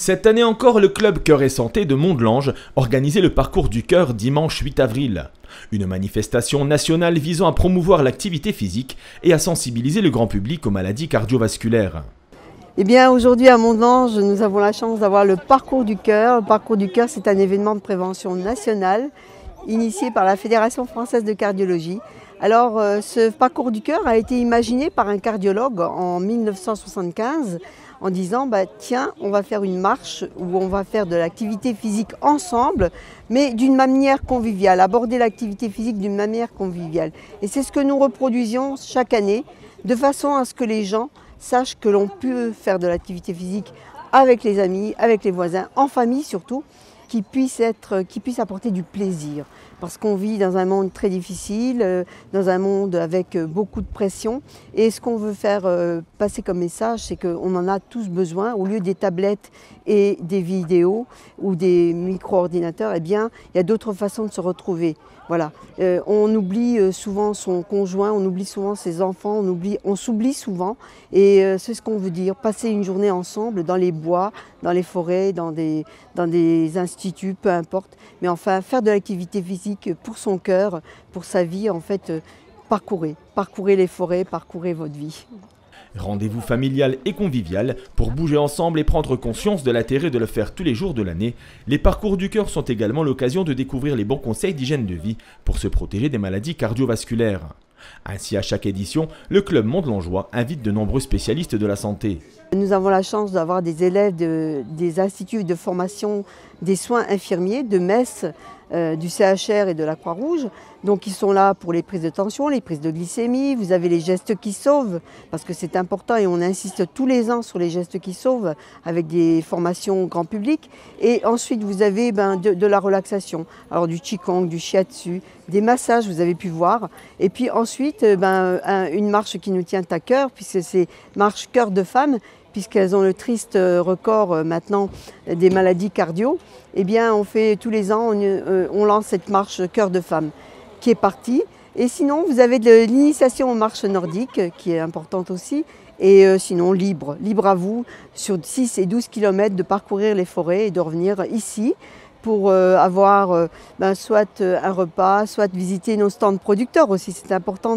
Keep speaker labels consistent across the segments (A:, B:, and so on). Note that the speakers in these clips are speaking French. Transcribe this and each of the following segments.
A: Cette année encore, le club Cœur et Santé de Mondelange organisait le parcours du cœur dimanche 8 avril. Une manifestation nationale visant à promouvoir l'activité physique et à sensibiliser le grand public aux maladies cardiovasculaires.
B: Eh bien, aujourd'hui à Mondelange, nous avons la chance d'avoir le parcours du cœur. Le parcours du cœur, c'est un événement de prévention nationale initié par la Fédération française de cardiologie. Alors, ce parcours du cœur a été imaginé par un cardiologue en 1975 en disant tiens, on va faire une marche où on va faire de l'activité physique ensemble, mais d'une manière conviviale, aborder l'activité physique d'une manière conviviale. Et c'est ce que nous reproduisions chaque année, de façon à ce que les gens sachent que l'on peut faire de l'activité physique avec les amis, avec les voisins, en famille surtout, qui puisse apporter du plaisir. Parce qu'on vit dans un monde très difficile, dans un monde avec beaucoup de pression. Et ce qu'on veut faire passer comme message, c'est qu'on en a tous besoin. Au lieu des tablettes et des vidéos ou des micro-ordinateurs, eh bien, il y a d'autres façons de se retrouver. Voilà. On oublie souvent son conjoint, on oublie souvent ses enfants, on s'oublie souvent. Et c'est ce qu'on veut dire, passer une journée ensemble dans les bois, dans les forêts, dans des instituts, peu importe. Mais enfin, faire de l'activité physique pour son cœur, pour sa vie, en fait, parcourez les forêts, parcourez votre vie.
A: Rendez-vous familial et convivial pour bouger ensemble et prendre conscience de l'intérêt de le faire tous les jours de l'année. Les parcours du cœur sont également l'occasion de découvrir les bons conseils d'hygiène de vie pour se protéger des maladies cardiovasculaires. Ainsi, à chaque édition, le club mondelangeois invite de nombreux spécialistes de la santé.
B: Nous avons la chance d'avoir des élèves des instituts de formation des soins infirmiers de Metz, du CHR et de la Croix-Rouge. Donc ils sont là pour les prises de tension, les prises de glycémie. Vous avez les gestes qui sauvent, parce que c'est important et on insiste tous les ans sur les gestes qui sauvent avec des formations grand public. Et ensuite vous avez de la relaxation, alors du qigong, du shiatsu, des massages, vous avez pu voir. Et puis ensuite une marche qui nous tient à cœur, puisque c'est marche cœur de femmes, puisqu'elles ont le triste record maintenant des maladies cardio. Eh bien, on fait tous les ans, on lance cette marche cœur de femme qui est partie. Et sinon, vous avez de l'initiation aux marches nordiques qui est importante aussi. Et sinon, libre à vous, sur 6 et 12 km, de parcourir les forêts et de revenir ici pour avoir soit un repas, soit visiter nos stands producteurs aussi. C'est important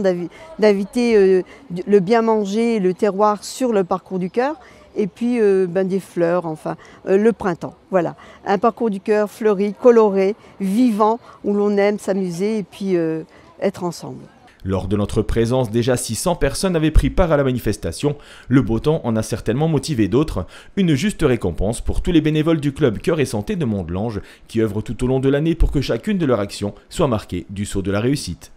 B: d'inviter le bien manger et le terroir sur le parcours du cœur. Et puis des fleurs, enfin, le printemps. Voilà, un parcours du cœur fleuri, coloré, vivant, où l'on aime s'amuser et puis être ensemble.
A: Lors de notre présence, déjà 600 personnes avaient pris part à la manifestation. Le beau temps en a certainement motivé d'autres. Une juste récompense pour tous les bénévoles du club Cœur et Santé de Mondelange qui œuvrent tout au long de l'année pour que chacune de leurs actions soit marquée du sceau de la réussite.